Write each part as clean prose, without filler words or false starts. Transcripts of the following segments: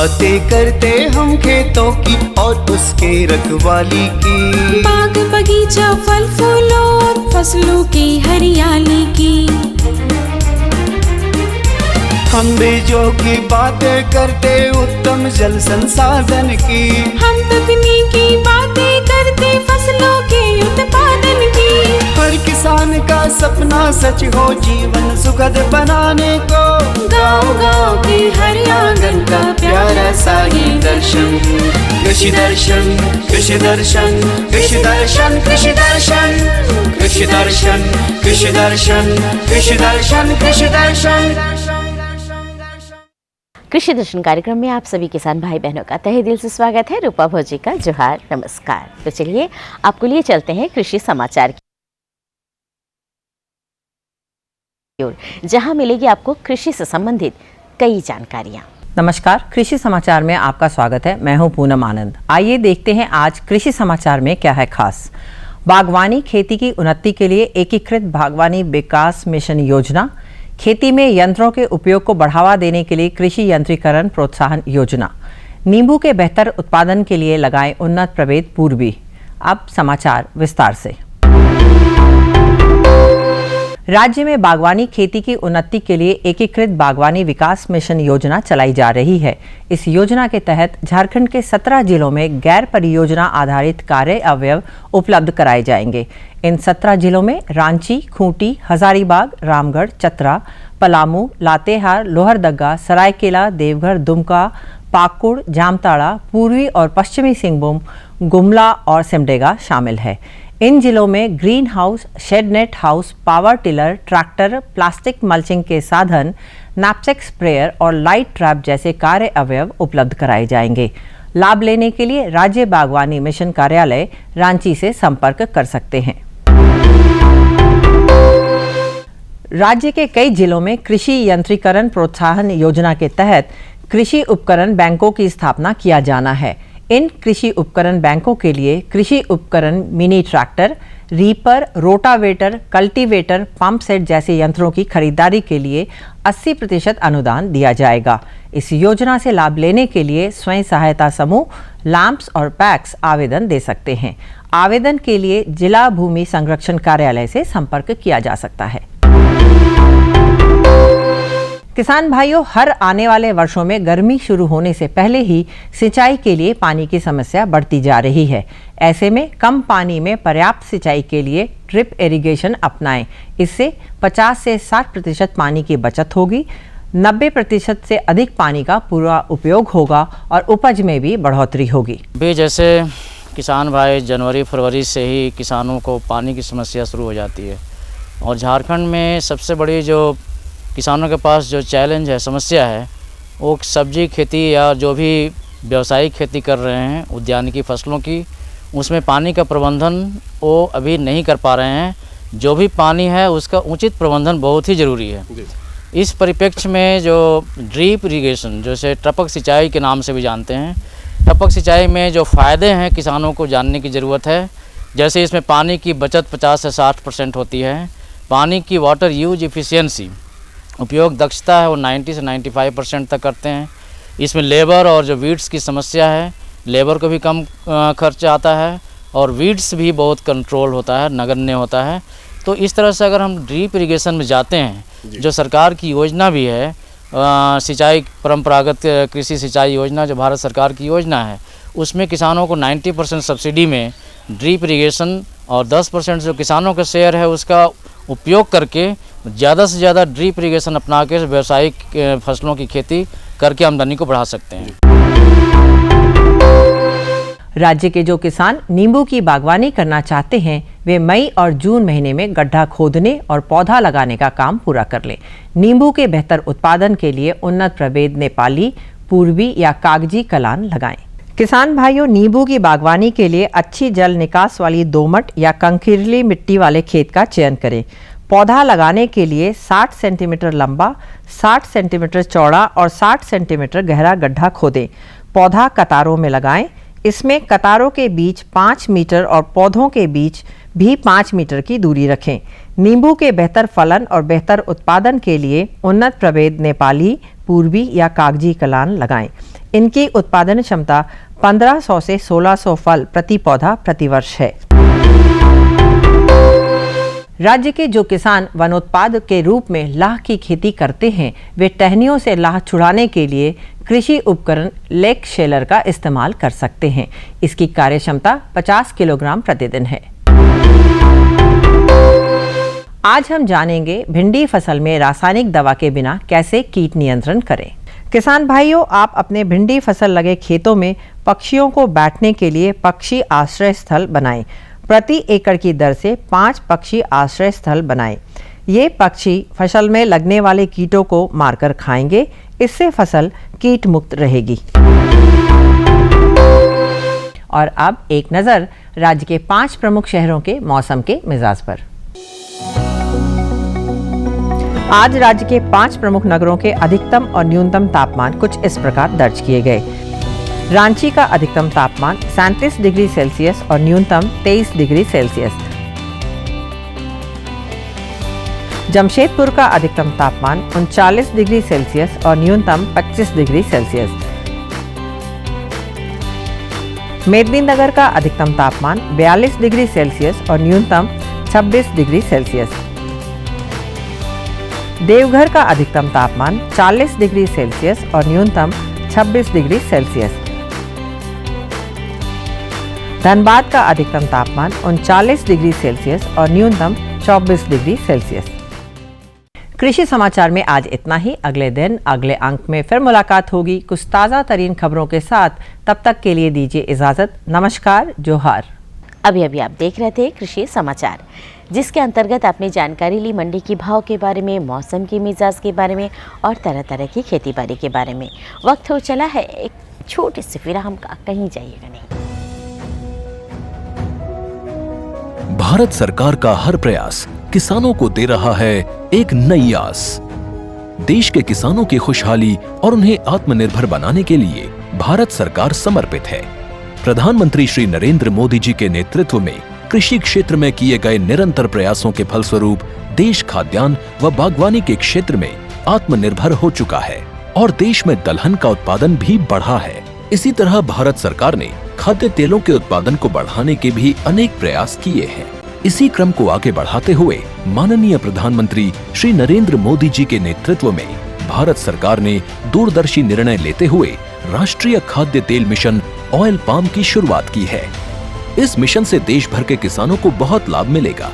बातें करते हम खेतों की और उसके रखवाली की, बाग बगीचा फल फूलों और फसलों की हरियाली की। हम बीजों की बातें करते उत्तम जल संसाधन की, हम तकनीकी बातें करते फसलों के उत्पादन की। हर किसान का सपना सच हो जीवन सुखद बनाने को, गाँव-गाँव के हर आंगन का प्यारा सा ये दर्शन। कृषि दर्शन, कृषि दर्शन, कृषि दर्शन, कृषि दर्शन, कृषि दर्शन, कृषि दर्शन, कृषि दर्शन, कृषि दर्शन। कृषि दर्शन कार्यक्रम में आप सभी किसान भाई बहनों का तहे दिल से स्वागत है। रूपा भोजी का जोहार, नमस्कार। तो चलिए आपको लिए चलते हैं कृषि समाचार की ओर, जहां मिलेगी आपको कृषि से संबंधित कई जानकारियां। नमस्कार, कृषि समाचार में आपका स्वागत है। मैं हूं पूनम आनंद। आइए देखते हैं आज कृषि समाचार में क्या है खास। बागवानी खेती की उन्नति के लिए एकीकृत बागवानी विकास मिशन योजना, खेती में यंत्रों के उपयोग को बढ़ावा देने के लिए कृषि यंत्रीकरण प्रोत्साहन योजना, नींबू के बेहतर उत्पादन के लिए लगाएं उन्नत प्रभेद पूर्वी। अब समाचार विस्तार से। राज्य में बागवानी खेती की उन्नति के लिए एकीकृत बागवानी विकास मिशन योजना चलाई जा रही है। इस योजना के तहत झारखंड के 17 जिलों में गैर परियोजना आधारित कार्य अवयव उपलब्ध कराए जाएंगे। इन 17 जिलों में रांची, खूंटी, हजारीबाग, रामगढ़, चतरा, पलामू, लातेहार, लोहरदगा, सरायकेला, देवघर, दुमका, पाकुड़, जामताड़ा, पूर्वी और पश्चिमी सिंहभूम, गुमला और सिमडेगा शामिल है। इन जिलों में green house, shade net house, power tiller, tractor, plastic mulching के साधन, नैपसेक स्प्रेयर और लाइट ट्रैप जैसे कार्य अवयव उपलब्ध कराए जाएंगे। लाभ लेने के लिए राज्य बागवानी मिशन कार्यालय रांची से संपर्क कर सकते हैं। राज्य के कई जिलों में कृषि यंत्रीकरण प्रोत्साहन योजना के तहत कृषि उपकरण बैंकों की स्थापना किया जाना है। इन कृषि उपकरण बैंकों के लिए कृषि उपकरण, mini tractor, reaper, rotavator, cultivator, pump set जैसे यंत्रों की खरीदारी के लिए 80% अनुदान दिया जाएगा। इस योजना से लाभ लेने के लिए स्वयं सहायता समूह, लैंप्स और पैक्स आवेदन दे सकते हैं। आवेदन के लिए जिला भूमि संरक्षण कार्यालय से संपर्क किया जा सकता है। किसान भाइयों, हर आने वाले वर्षों में गर्मी शुरू होने से पहले ही सिंचाई के लिए पानी की समस्या बढ़ती जा रही है। ऐसे में कम पानी में पर्याप्त सिंचाई के लिए ड्रिप इरिगेशन अपनाएं। इससे 50 से 60% पानी की बचत होगी, 90% से अधिक पानी का पूरा उपयोग होगा और उपज में भी बढ़ोतरी होगी। जैसे किसान भाई जनवरी फरवरी से ही किसानों को पानी की समस्या शुरू हो जाती है और झारखंड में सबसे बड़ी जो किसानों के पास जो चैलेंज है, समस्या है, वो सब्जी खेती या जो भी व्यावसायिक खेती कर रहे हैं उद्यानिकी फसलों की, उसमें पानी का प्रबंधन वो अभी नहीं कर पा रहे हैं। जो भी पानी है उसका उचित प्रबंधन बहुत ही ज़रूरी है। इस परिप्रेक्ष्य में जो ड्रिप इरिगेशन, जैसे टपक सिंचाई के नाम से भी जानते हैं, टपक सिंचाई में जो फ़ायदे हैं किसानों को जानने की ज़रूरत है। जैसे इसमें पानी की बचत 50 से 60% होती है। पानी की वाटर यूज इफ़िशियंसी, उपयोग दक्षता है, वो 90 से 95% तक करते हैं। इसमें लेबर और जो वीड्स की समस्या है, लेबर को भी कम खर्च आता है और वीड्स भी बहुत कंट्रोल होता है, नगण्य होता है। तो इस तरह से अगर हम ड्रिप इरिगेशन में जाते हैं, जो सरकार की योजना भी है, सिंचाई परंपरागत कृषि सिंचाई योजना जो भारत सरकार की योजना है, उसमें किसानों को 90% सब्सिडी में ड्रिप इरिगेशन और 10% जो किसानों का शेयर है उसका उपयोग करके ज़्यादा से ज़्यादा ड्रिप इरिगेशन अपना के व्यावसायिक फसलों की खेती करके आमदनी को बढ़ा सकते हैं। राज्य के जो किसान नींबू की बागवानी करना चाहते हैं, वे मई और जून महीने में गड्ढा खोदने और पौधा लगाने का काम पूरा कर लें। नींबू के बेहतर उत्पादन के लिए उन्नत प्रभेद नेपाली, पूर्वी या कागजी कलान लगाएं। किसान भाइयों, नींबू की बागवानी के लिए अच्छी जल निकास वाली दोमट या कंकरीली मिट्टी वाले खेत का चयन करें। पौधा लगाने के लिए 60 सेंटीमीटर लंबा, 60 सेंटीमीटर चौड़ा और 60 सेंटीमीटर गहरा गड्ढा खोदें। पौधा कतारों में लगाएं। इसमें कतारों के बीच 5 मीटर और पौधों के बीच भी 5 मीटर की दूरी रखें। नींबू के बेहतर फलन और बेहतर उत्पादन के लिए उन्नत प्रभेद नेपाली, पूर्वी या कागजी कलान लगाएं। इनकी उत्पादन क्षमता 1500 से 1600 फल प्रति पौधा प्रतिवर्ष है। राज्य के जो किसान वनोत्पाद के रूप में लाह की खेती करते हैं, वे टहनियों से लाह छुड़ाने के लिए कृषि उपकरण लेक शेलर का इस्तेमाल कर सकते हैं। इसकी कार्य क्षमता 50 किलोग्राम प्रतिदिन है। आज हम जानेंगे भिंडी फसल में रासायनिक दवा के बिना कैसे कीट नियंत्रण करें। किसान भाइयों, आप अपने भिंडी फसल लगे खेतों में पक्षियों को बैठने के लिए पक्षी आश्रय स्थल बनाएं। प्रति एकड़ की दर से 5 पक्षी आश्रय स्थल बनाएं। ये पक्षी फसल में लगने वाले कीटों को मारकर खाएंगे। इससे फसल कीट मुक्त रहेगी। और अब एक नज़र राज्य के 5 प्रमुख शहरों के मौसम के मिजाज पर। आज राज्य के 5 प्रमुख नगरों के अधिकतम और न्यूनतम तापमान कुछ इस प्रकार दर्ज किए गए। रांची का अधिकतम तापमान 37 डिग्री सेल्सियस और न्यूनतम 23 डिग्री सेल्सियस। जमशेदपुर का अधिकतम तापमान 39 डिग्री सेल्सियस और न्यूनतम 25 डिग्री सेल्सियस। मेदिनीनगर का अधिकतम तापमान 42 डिग्री सेल्सियस और न्यूनतम 26 डिग्री सेल्सियस। देवघर का अधिकतम तापमान 40 डिग्री सेल्सियस और न्यूनतम 26 डिग्री सेल्सियस। धनबाद का अधिकतम तापमान 39 डिग्री सेल्सियस और न्यूनतम 24 डिग्री सेल्सियस। कृषि समाचार में आज इतना ही। अगले दिन अगले अंक में फिर मुलाकात होगी कुछ ताज़ा तरीन खबरों के साथ। तब तक के लिए दीजिए इजाज़त। नमस्कार, जोहार। अभी आप देख रहे थे कृषि समाचार, जिसके अंतर्गत आपने जानकारी ली मंडी की भाव के बारे में, मौसम की मिजाज के बारे में और तरह तरह की खेती बाड़ी के बारे में। वक्त हो चला है एक छोटे से विराम का, कहीं जाइएगा नहीं। भारत सरकार का हर प्रयास किसानों को दे रहा है एक नई आस। देश के किसानों की खुशहाली और उन्हें आत्मनिर्भर बनाने के लिए भारत सरकार समर्पित है। प्रधानमंत्री श्री नरेंद्र मोदी जी के नेतृत्व में कृषि क्षेत्र में किए गए निरंतर प्रयासों के फलस्वरूप देश खाद्यान्न व बागवानी के क्षेत्र में आत्मनिर्भर हो चुका है और देश में दलहन का उत्पादन भी बढ़ा है। इसी तरह भारत सरकार ने खाद्य तेलों के उत्पादन को बढ़ाने के भी अनेक प्रयास किए हैं। इसी क्रम को आगे बढ़ाते हुए माननीय प्रधानमंत्री श्री नरेंद्र मोदी जी के नेतृत्व में भारत सरकार ने दूरदर्शी निर्णय लेते हुए राष्ट्रीय खाद्य तेल मिशन ऑयल पाम की शुरुआत की है। इस मिशन से देश भर के किसानों को बहुत लाभ मिलेगा।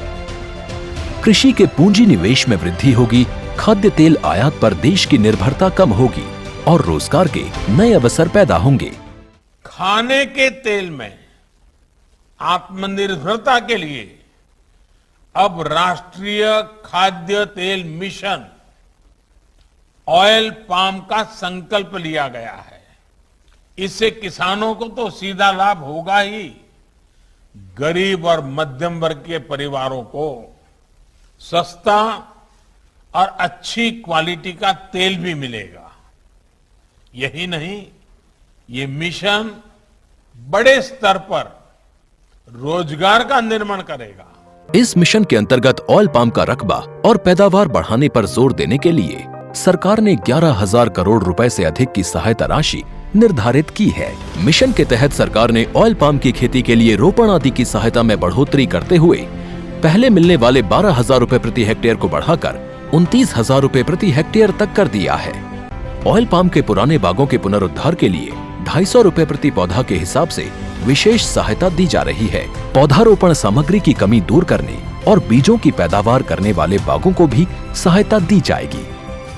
कृषि के पूंजी निवेश में वृद्धि होगी, खाद्य तेल आयात पर देश की निर्भरता कम होगी और रोजगार के नए अवसर पैदा होंगे। खाने के तेल में आत्मनिर्भरता के लिए अब राष्ट्रीय खाद्य तेल मिशन ऑयल पाम का संकल्प लिया गया है। इससे किसानों को तो सीधा लाभ होगा ही, गरीब और मध्यम वर्ग के परिवारों को सस्ता और अच्छी क्वालिटी का तेल भी मिलेगा। यही नहीं, ये मिशन बड़े स्तर पर रोजगार का निर्माण करेगा। इस मिशन के अंतर्गत ऑयल पाम का रकबा और पैदावार बढ़ाने पर जोर देने के लिए सरकार ने 11,000 करोड़ रुपए से अधिक की सहायता राशि निर्धारित की है। मिशन के तहत सरकार ने ऑयल पाम की खेती के लिए रोपण आदि की सहायता में बढ़ोतरी करते हुए पहले मिलने वाले 12,000 रुपए प्रति हेक्टेयर को बढ़ाकर 29,000 रुपए प्रति हेक्टेयर तक कर दिया है। ऑयल पाम के पुराने बागों के पुनरुद्धार के लिए 250 रुपए प्रति पौधा के हिसाब से विशेष सहायता दी जा रही है। पौधारोपण सामग्री की कमी दूर करने और बीजों की पैदावार करने वाले बागों को भी सहायता दी जाएगी।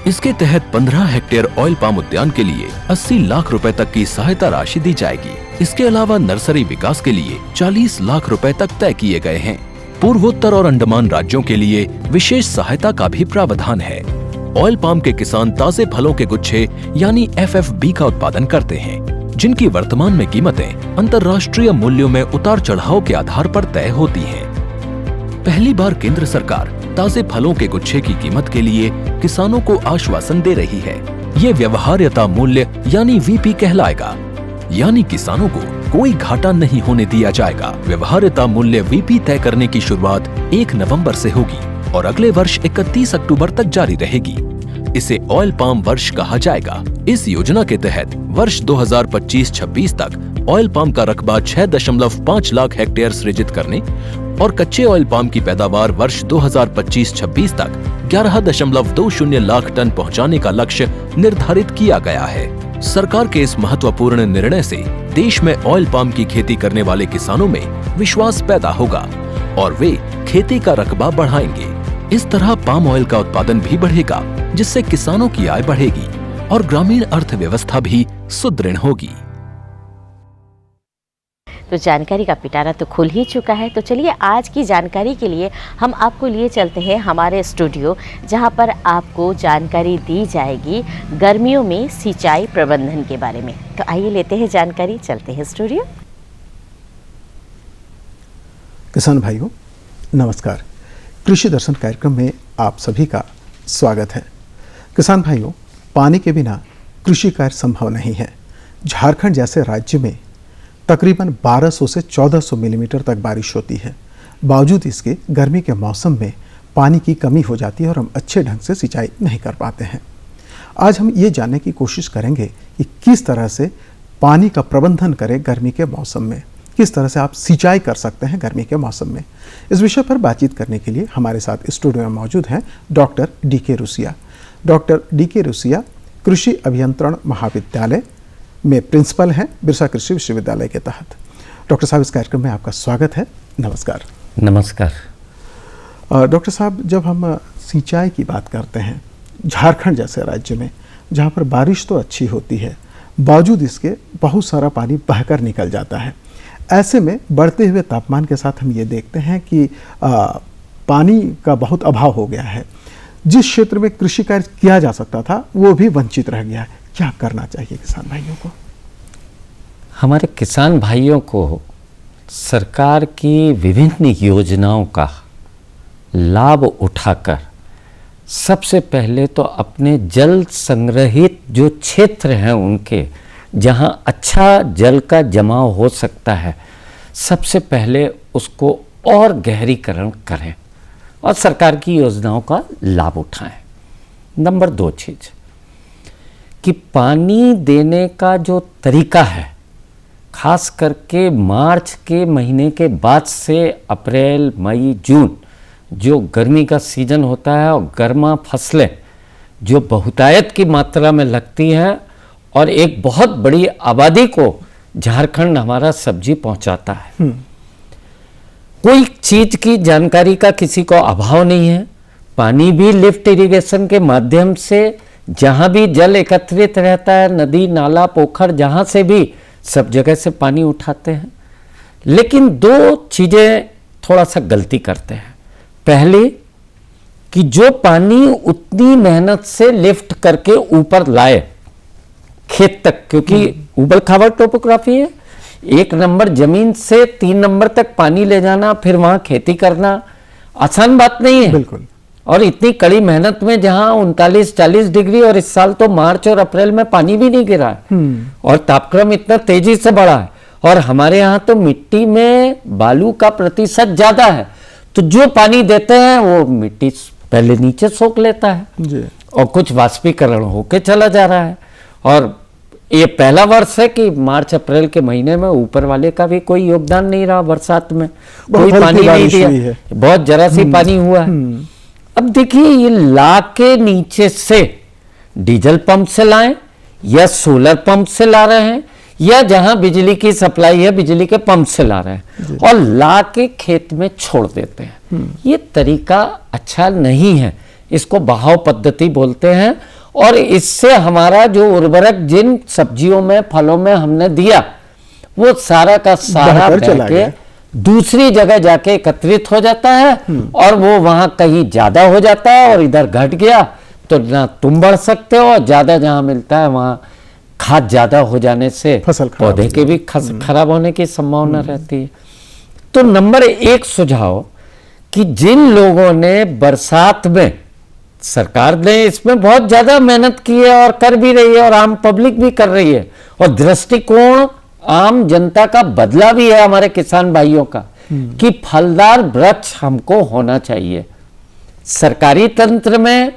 इसके तहत 15 हेक्टेयर ऑयल पाम उद्यान के लिए 80 लाख रुपए तक की सहायता राशि दी जाएगी। इसके अलावा नर्सरी विकास के लिए 40 लाख रुपए तक तय किए गए हैं। पूर्वोत्तर और अंडमान राज्यों के लिए विशेष सहायता का भी प्रावधान है। ऑयल पाम के किसान ताजे फलों के गुच्छे यानी FFB का उत्पादन करते हैं, जिनकी वर्तमान में कीमतें अंतर्राष्ट्रीय मूल्यों में उतार चढ़ाव के आधार पर तय होती हैं। पहली बार केंद्र सरकार ताजे फलों के गुच्छे की कीमत के लिए किसानों को आश्वासन दे रही है। ये व्यवहार्यता मूल्य यानी VP कहलाएगा, यानी किसानों को कोई घाटा नहीं होने दिया जाएगा। व्यवहार्यता मूल्य VP तय करने की शुरुआत 1 नवंबर से होगी और अगले वर्ष 31 अक्टूबर तक जारी रहेगी। इसे ऑयल पाम वर्ष कहा जाएगा। इस योजना के तहत वर्ष 2025-26 तक ऑयल पाम का रकबा 6.5 लाख हेक्टेयर सृजित करने और कच्चे ऑयल पाम की पैदावार वर्ष 2025-26 तक 11.20 लाख टन पहुंचाने का लक्ष्य निर्धारित किया गया है। सरकार के इस महत्वपूर्ण निर्णय से देश में ऑयल पाम की खेती करने वाले किसानों में विश्वास पैदा होगा और वे खेती का रकबा बढ़ाएंगे। इस तरह पाम ऑयल का उत्पादन भी बढ़ेगा, जिससे किसानों की आय बढ़ेगी और ग्रामीण अर्थव्यवस्था भी सुदृढ़ होगी। तो जानकारी का पिटारा तो खुल ही चुका है। तो चलिए आज की जानकारी के लिए हम आपको लिए चलते हैं हमारे स्टूडियो, जहां पर आपको जानकारी दी जाएगी गर्मियों में सिंचाई प्रबंधन के बारे में। तो आइए लेते हैं जानकारी, चलते हैं स्टूडियो। किसान भाइयों नमस्कार। कृषि दर्शन कार्यक्रम में आप सभी का स्वागत है। किसान भाइयों, पानी के बिना कृषि कार्य संभव नहीं है। झारखंड जैसे राज्य में तकरीबन 1200 से 1400 मिलीमीटर तक बारिश होती है। बावजूद इसके गर्मी के मौसम में पानी की कमी हो जाती है और हम अच्छे ढंग से सिंचाई नहीं कर पाते हैं। आज हम ये जानने की कोशिश करेंगे कि किस तरह से पानी का प्रबंधन करें गर्मी के मौसम में, किस तरह से आप सिंचाई कर सकते हैं गर्मी के मौसम में। इस विषय पर बातचीत करने के लिए हमारे साथ स्टूडियो में मौजूद हैं doctor DK. Russia. Doctor DK. Russia कृषि अभियंत्रण महाविद्यालय में प्रिंसिपल हैं बिरसा कृषि विश्वविद्यालय के तहत। डॉक्टर साहब, इस कार्यक्रम में आपका स्वागत है। नमस्कार। नमस्कार। डॉक्टर साहब, जब हम सिंचाई की बात करते हैं झारखंड जैसे राज्य में जहाँ पर बारिश तो अच्छी होती है, बावजूद इसके बहुत सारा पानी बहकर निकल जाता है। ऐसे में बढ़ते हुए तापमान के साथ हम ये देखते हैं कि पानी का बहुत अभाव हो गया है। जिस क्षेत्र में कृषि कार्य किया जा सकता था वो भी वंचित रह गया है। क्या करना चाहिए किसान भाइयों को? हमारे किसान भाइयों को सरकार की विभिन्न योजनाओं का लाभ उठाकर सबसे पहले तो अपने जल संग्रहित जो क्षेत्र हैं उनके, जहां अच्छा जल का जमाव हो सकता है, सबसे पहले उसको और गहरीकरण करें और सरकार की योजनाओं का लाभ उठाएं। नंबर 2 चीज़ कि पानी देने का जो तरीका है, खास करके मार्च के महीने के बाद से अप्रैल मई जून जो गर्मी का सीजन होता है और गर्मा फसलें जो बहुतायत की मात्रा में लगती हैं और एक बहुत बड़ी आबादी को झारखंड हमारा सब्जी पहुंचाता है। कोई चीज की जानकारी का किसी को अभाव नहीं है। पानी भी लिफ्ट इरिगेशन के माध्यम से जहां भी जल एकत्रित रहता है, नदी नाला पोखर जहां से भी, सब जगह से पानी उठाते हैं। लेकिन 2 चीजें थोड़ा सा गलती करते हैं। पहले कि जो पानी उतनी मेहनत से लिफ्ट करके ऊपर लाए खेत तक, क्योंकि उबड़ खाबड़ टोपोग्राफी है, 1 नंबर जमीन से 3 नंबर तक पानी ले जाना फिर वहां खेती करना आसान बात नहीं है। बिल्कुल। और इतनी कड़ी मेहनत में जहां 39-40 डिग्री और इस साल तो मार्च और अप्रैल में पानी भी नहीं गिरा है और तापक्रम इतना तेजी से बढ़ा है और हमारे यहाँ तो मिट्टी में बालू का प्रतिशत ज्यादा है, तो जो पानी देते हैं वो मिट्टी पहले नीचे सोख लेता है जी। और कुछ वाष्पीकरण होके चला जा रहा है। और ये पहला वर्ष है कि मार्च अप्रैल के महीने में ऊपर वाले का भी कोई योगदान नहीं रहा, बरसात में कोई पानी नहीं दिया, बहुत जरा सी पानी हुआ है। अब देखिए, ये ला के नीचे से डीजल पंप से लाएं या सोलर पंप से ला रहे हैं या जहां बिजली की सप्लाई है बिजली के पंप से ला रहे हैं और ला के खेत में छोड़ देते हैं, ये तरीका अच्छा नहीं है। इसको बहाव पद्धति बोलते हैं और इससे हमारा जो उर्वरक जिन सब्जियों में फलों में हमने दिया वो सारा का सारा बह के दूसरी जगह जाके एकत्रित हो जाता है और वो वहां कहीं ज्यादा हो जाता है और इधर घट गया तो ना तुम बढ़ सकते हो, और ज्यादा जहां मिलता है वहां खाद ज्यादा हो जाने से पौधे के भी खराब होने की संभावना रहती है। तो नंबर 1 सुझाव कि जिन लोगों ने बरसात में, सरकार ने इसमें बहुत ज्यादा मेहनत की है और कर भी रही है और आम पब्लिक भी कर रही है और दृष्टिकोण आम जनता का बदला भी है हमारे किसान भाइयों का कि फलदार वृक्ष हमको होना चाहिए। सरकारी तंत्र में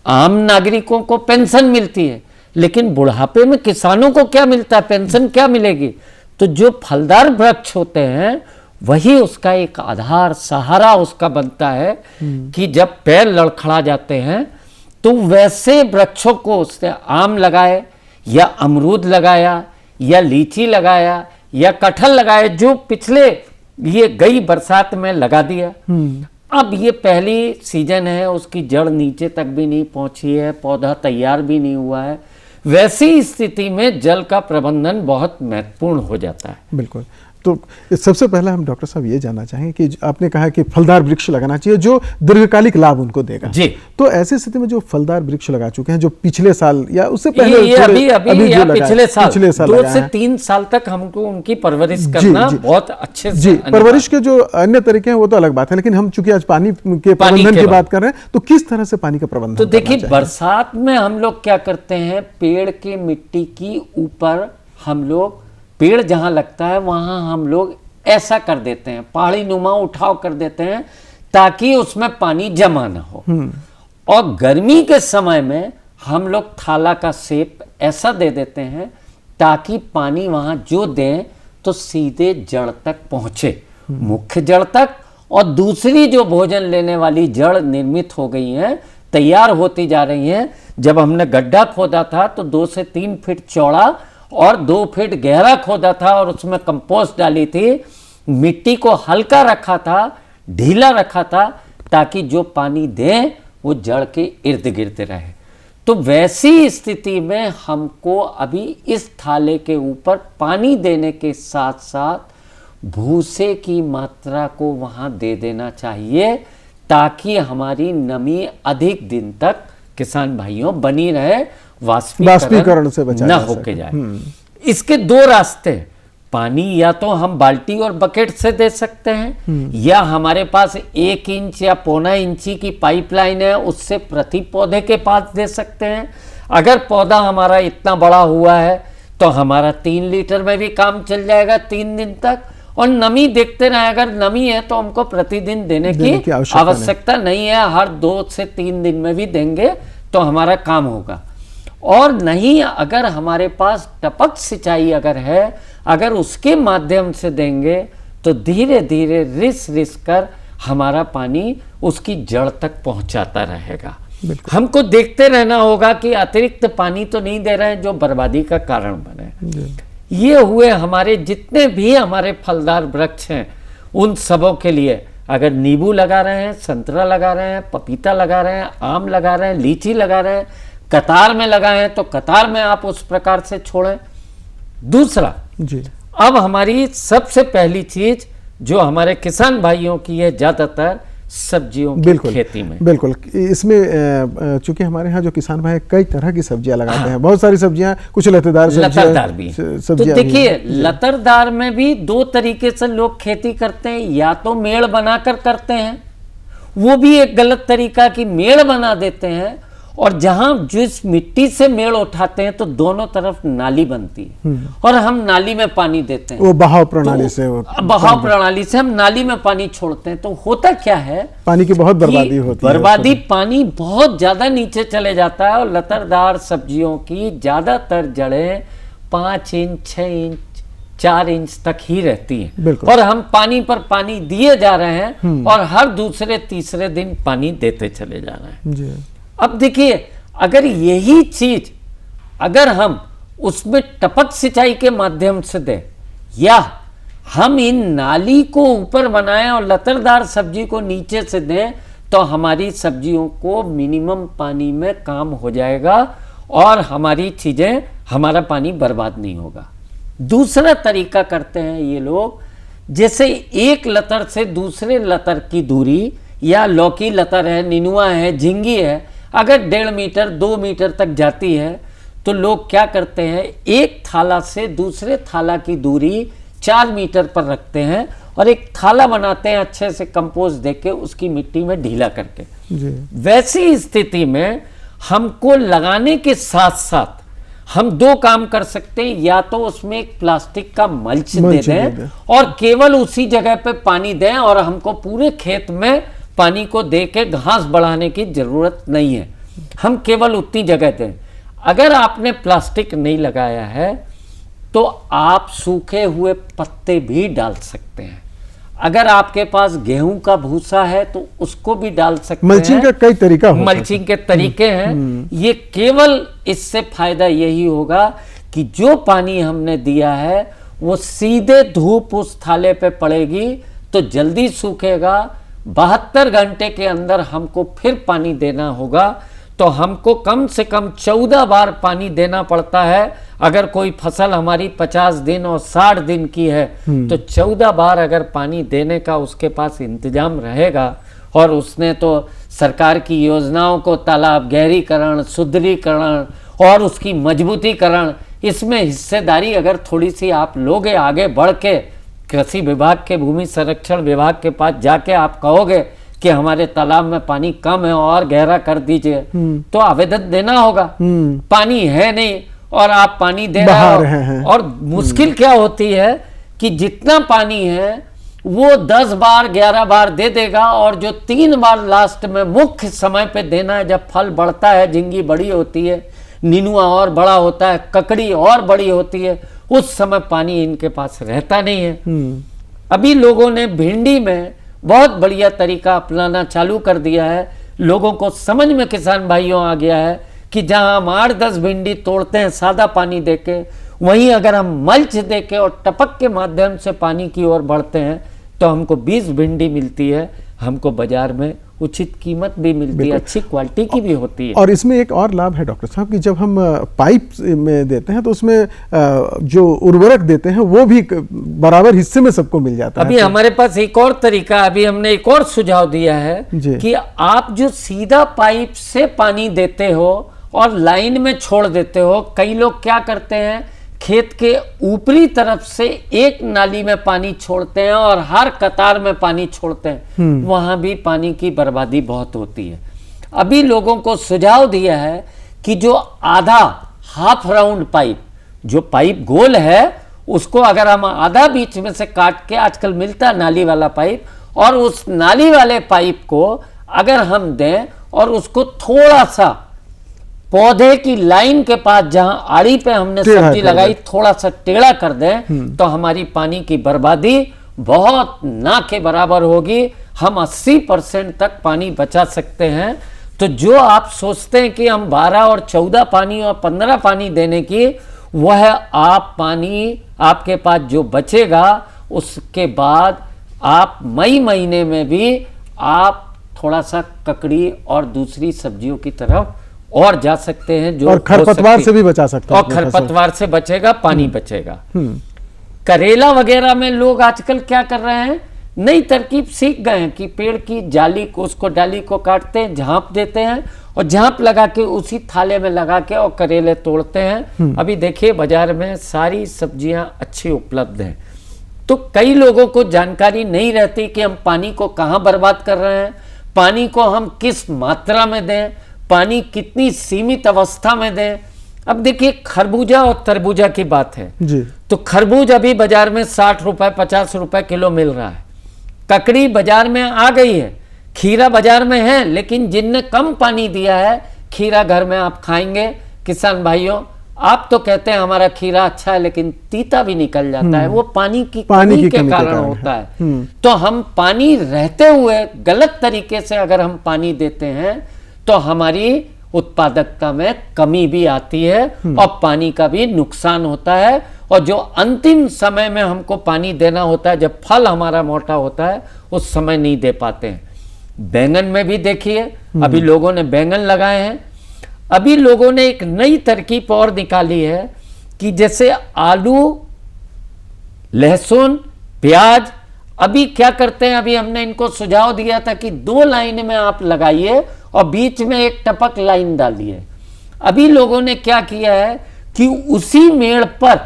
आम नागरिकों को पेंशन मिलती है, लेकिन बुढ़ापे में किसानों को क्या मिलता है, पेंशन क्या मिलेगी? तो जो फलदार वृक्ष होते हैं वही उसका एक आधार सहारा उसका बनता है कि जब पैर लड़खड़ा जाते हैं तो वैसे वृक्षों को उसने आम लगाए या अमरूद लगाया या लीची लगाया या कटहल लगाया, जो पिछले ये गई बरसात में लगा दिया। अब ये पहली सीजन है, उसकी जड़ नीचे तक भी नहीं पहुंची है, पौधा तैयार भी नहीं हुआ है। वैसी स्थिति में जल का प्रबंधन बहुत महत्वपूर्ण हो जाता है। बिल्कुल। तो सबसे पहले हम डॉक्टर साहब ये जानना चाहेंगे कि आपने कहा कि फलदार वृक्ष लगाना चाहिए जो दीर्घकालिक लाभ उनको देगा जी। तो ऐसी स्थिति में जो फलदार वृक्ष लगा चुके हैं, जो पिछले साल या उससे पहले ये अभी जो पिछले साल 2 लगाए से हैं। 3 साल तक हमको उनकी परवरिश करना बहुत अच्छे से जी, परवरिश के जो अन्य तरीके हैं वो तो अलग बात है, लेकिन हम चूंकि आज पानी के प्रबंधन की बात कर रहे हैं, तो किस तरह से पानी का प्रबंधन तो देखिए, बरसात में हम लोग क्या करते हैं, पेड़ की मिट्टी की ऊपर हम लोग, पेड़ जहां लगता है वहां हम लोग ऐसा कर देते हैं, पहाड़ी नुमा उठाव कर देते हैं ताकि उसमें पानी जमा ना हो। और गर्मी के समय में हम लोग थाला का शेप ऐसा दे देते हैं ताकि पानी वहां जो दें तो सीधे जड़ तक पहुंचे, मुख्य जड़ तक। और दूसरी जो भोजन लेने वाली जड़ निर्मित हो गई हैं, तैयार होती जा रही हैं। जब हमने गड्ढा खोदा था तो 2 से 3 फीट चौड़ा और 2 फीट गहरा खोदा था और उसमें कंपोस्ट डाली थी, मिट्टी को हल्का रखा था, ढीला रखा था ताकि जो पानी दें वो जड़ के इर्द गिर्द रहे। तो वैसी स्थिति में हमको अभी इस थाले के ऊपर पानी देने के साथ साथ भूसे की मात्रा को वहां दे देना चाहिए ताकि हमारी नमी अधिक दिन तक किसान भाइयों बनी रहे, वाष्पीकरण से बचा न होके जाए। इसके 2 रास्ते, पानी या तो हम बाल्टी और बकेट से दे सकते हैं या हमारे पास 1 इंच या 1.25 इंची की पाइपलाइन है, उससे प्रति पौधे के पास दे सकते हैं। अगर पौधा हमारा इतना बड़ा हुआ है तो हमारा 3 लीटर में भी काम चल जाएगा 3 दिन तक। और नमी देखते रहे, अगर नमी है तो हमको प्रतिदिन देने की आवश्यकता नहीं है, हर 2 से 3 दिन में भी देंगे तो हमारा काम होगा। और नहीं, अगर हमारे पास टपक सिंचाई अगर है, अगर उसके माध्यम से देंगे तो धीरे धीरे रिस कर हमारा पानी उसकी जड़ तक पहुंचाता रहेगा। हमको देखते रहना होगा कि अतिरिक्त पानी तो नहीं दे रहे हैं जो बर्बादी का कारण बने। ये हुए हमारे जितने भी हमारे फलदार वृक्ष हैं, उन सबों के लिए अगर नींबू लगा रहे हैं, संतरा लगा रहे हैं, पपीता लगा रहे हैं, आम लगा रहे हैं, लीची लगा रहे हैं, कतार में लगाए हैं तो कतार में आप उस प्रकार से छोड़ें। दूसरा जी, अब हमारी सबसे पहली चीज जो हमारे किसान भाइयों की है, ज्यादातर सब्जियों की खेती में। बिल्कुल, इसमें चूंकि हमारे यहाँ जो किसान भाई कई तरह की सब्जियां लगाते हैं, बहुत सारी सब्जियां, कुछ लतेदार लतरदार भी। तो देखिए, लतरदार में भी 2 तरीके से लोग खेती करते हैं, या तो मेड़ बनाकर करते हैं, वो भी एक गलत तरीका की मेड़ बना देते हैं, और जहां जिस मिट्टी से मेड़ उठाते हैं तो दोनों तरफ नाली बनती है और हम नाली में पानी देते हैं, वो बहाव प्रणाली से, बहाव प्रणाली से हम नाली में पानी छोड़ते हैं। तो होता क्या है, पानी की बहुत बर्बादी होती है, बर्बादी, पानी बहुत ज्यादा नीचे चले जाता है। और लतादार सब्जियों की ज्यादातर जड़ें 5 इंच, 6 इंच, 4 इंच तक ही रहती हैं, और हम पानी पर पानी दिए जा रहे हैं और हर दूसरे तीसरे दिन पानी देते चले जा रहे हैं। अब देखिए, अगर यही चीज अगर हम उसमें टपक सिंचाई के माध्यम से दें, या हम इन नाली को ऊपर बनाएं और लतरदार सब्जी को नीचे से दें, तो हमारी सब्जियों को मिनिमम पानी में काम हो जाएगा और हमारी चीजें, हमारा पानी बर्बाद नहीं होगा। दूसरा तरीका करते हैं ये लोग, जैसे एक लतर से दूसरे लतर की दूरी, या लौकी लतर है, निनुआ है, झिंगी है, अगर 1.5 मीटर 2 मीटर तक जाती है तो लोग क्या करते हैं, एक थाला से दूसरे थाला की दूरी 4 मीटर पर रखते हैं और एक थाला बनाते हैं अच्छे से कंपोस्ट देके, उसकी मिट्टी में ढीला करके जी। वैसी स्थिति में हमको लगाने के साथ साथ हम 2 काम कर सकते हैं, या तो उसमें एक प्लास्टिक का मल्च दे दें और केवल उसी जगह पे पानी दें, और हमको पूरे खेत में पानी को दे के घास बढ़ाने की जरूरत नहीं है। हम केवल उतनी जगह दें। अगर आपने प्लास्टिक नहीं लगाया है तो आप सूखे हुए पत्ते भी डाल सकते हैं। अगर आपके पास गेहूं का भूसा है तो उसको भी डाल सकते हैं। मल्चिंग का कई तरीका होता है। मल्चिंग के तरीके हैं। ये केवल इससे फायदा यही होगा कि जो पानी हमने दिया है वो सीधे धूप उस थाले पे पड़ेगी तो जल्दी सूखेगा। 72 घंटे के अंदर हमको फिर पानी देना होगा, तो हमको कम से कम 14 बार पानी देना पड़ता है। अगर कोई फसल हमारी 50 दिन और 60 दिन की है तो 14 बार अगर पानी देने का उसके पास इंतजाम रहेगा, और उसने तो सरकार की योजनाओं को तालाब गहरीकरण, सुदृढ़ीकरण और उसकी मजबूतीकरण, इसमें हिस्सेदारी अगर थोड़ी सी आप लोगे, आगे बढ़ के कृषि विभाग के, भूमि संरक्षण विभाग के पास जाके आप कहोगे कि हमारे तालाब में पानी कम है और गहरा कर दीजिए, तो आवेदन देना होगा। पानी है नहीं और आप पानी दे रहे हैं। और मुश्किल क्या होती है कि जितना पानी है वो 10 बार 11 बार दे देगा, और जो 3 बार लास्ट में मुख्य समय पे देना है, जब फल बढ़ता है, झिंगी बड़ी होती है, नीनुआ और बड़ा होता है, ककड़ी और बड़ी होती है, उस समय पानी इनके पास रहता नहीं है। अभी लोगों ने भिंडी में बहुत बढ़िया तरीका अपनाना चालू कर दिया है। लोगों को समझ में, किसान भाइयों, आ गया है कि जहां हम 8-10 भिंडी तोड़ते हैं सादा पानी देके, वहीं अगर हम मल्च देके और टपक के माध्यम से पानी की ओर बढ़ते हैं तो हमको 20 भिंडी मिलती है। हमको बाजार में उचित कीमत भी मिलती है, अच्छी क्वालिटी की भी होती है। और इसमें एक और लाभ है डॉक्टर साहब कि जब हम पाइप में देते हैं तो उसमें जो उर्वरक देते हैं वो भी बराबर हिस्से में सबको मिल जाता है। अभी हमारे पास एक और तरीका, अभी हमने एक और सुझाव दिया है कि आप जो सीधा पाइप से पानी देते हो और लाइन में छोड़ देते हो, कई लोग क्या करते हैं, खेत के ऊपरी तरफ से एक नाली में पानी छोड़ते हैं और हर कतार में पानी छोड़ते हैं, वहां भी पानी की बर्बादी बहुत होती है। अभी लोगों को सुझाव दिया है कि जो आधा हाफ राउंड पाइप, जो पाइप गोल है, उसको अगर हम आधा बीच में से काट के, आजकल मिलता है नाली वाला पाइप, और उस नाली वाले पाइप को अगर हम दें और उसको थोड़ा सा पौधे की लाइन के पास, जहां आड़ी पे हमने सब्जी लगाई, थोड़ा सा टेढ़ा कर दें, तो हमारी पानी की बर्बादी बहुत ना के बराबर होगी। हम 80% तक पानी बचा सकते हैं। तो जो आप सोचते हैं कि हम 12 और 14 पानी और 15 पानी देने की, वह आप पानी आपके पास जो बचेगा, उसके बाद आप मई महीने में भी आप थोड़ा सा ककड़ी और दूसरी सब्जियों की तरफ और जा सकते हैं, जो और खरपतवार से भी बचा सकते हैं। और खरपतवार से बचेगा, पानी बचेगा। करेला वगैरह में लोग आजकल क्या कर रहे हैं, नई तरकीब सीख गए हैं कि पेड़ की जाली को, उसको डाली को काटते हैं, झांप देते हैं और झांप लगा के उसी थाले में लगा के और करेले तोड़ते हैं। अभी देखिए बाजार में सारी सब्जियां अच्छी उपलब्ध हैं। तो कई लोगों को जानकारी नहीं रहती कि हम पानी को कहाँ बर्बाद कर रहे हैं, पानी को हम किस मात्रा में दें, पानी कितनी सीमित अवस्था में दें। अब देखिए खरबूजा और तरबूजा की बात है जी। तो खरबूज अभी बाजार में 60 रुपए 50 रुपए किलो मिल रहा है, ककड़ी बाजार में आ गई है, खीरा बाजार में है, लेकिन जिनने कम पानी दिया है, खीरा घर में आप खाएंगे किसान भाइयों, आप तो कहते हैं हमारा खीरा अच्छा है, लेकिन तीता भी निकल जाता है, वो पानी की कमी के कारण होता है। तो हम पानी रहते हुए गलत तरीके से अगर हम पानी देते हैं तो हमारी उत्पादकता में कमी भी आती है और पानी का भी नुकसान होता है। और जो अंतिम समय में हमको पानी देना होता है, जब फल हमारा मोटा होता है, उस समय नहीं दे पाते हैं। बैंगन में भी देखिए, अभी लोगों ने बैंगन लगाए हैं। अभी लोगों ने एक नई तरकीब और निकाली है कि जैसे आलू, लहसुन, प्याज, अभी क्या करते हैं, अभी हमने इनको सुझाव दिया था कि 2 लाइन में आप लगाइए और बीच में एक टपक लाइन डालिए। अभी लोगों ने क्या किया है कि उसी मेड़ पर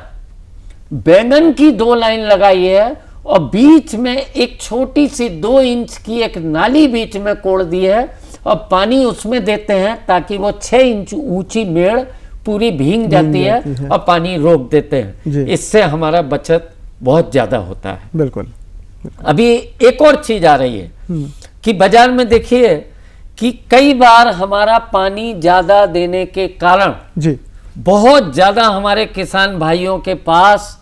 बैंगन की 2 लाइन लगाई है और बीच में एक छोटी सी 2 इंच की एक नाली बीच में कोड़ दी है और पानी उसमें देते हैं ताकि वो 6 इंच ऊंची मेड़ पूरी भीग जाती है और पानी रोक देते हैं। इससे हमारा बचत बहुत ज्यादा होता है। बिल्कुल। अभी एक और चीज आ रही है कि बाजार में देखिए कि कई बार हमारा पानी ज़्यादा देने के कारण जी बहुत ज़्यादा हमारे किसान भाइयों के पास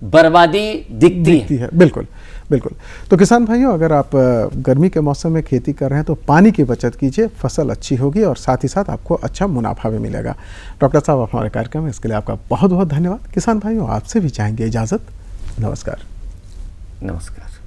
बर्बादी दिखती है। बिल्कुल बिल्कुल। तो किसान भाइयों, अगर आप गर्मी के मौसम में खेती कर रहे हैं तो पानी की बचत कीजिए, फसल अच्छी होगी और साथ ही साथ आपको अच्छा मुनाफा भी मिलेगा। डॉक्टर साहब, आप हमारे कार्यक्रम में इसके लिए आपका बहुत बहुत धन्यवाद। किसान भाइयों, आपसे भी चाहेंगे इजाज़त। नमस्कार। नमस्कार।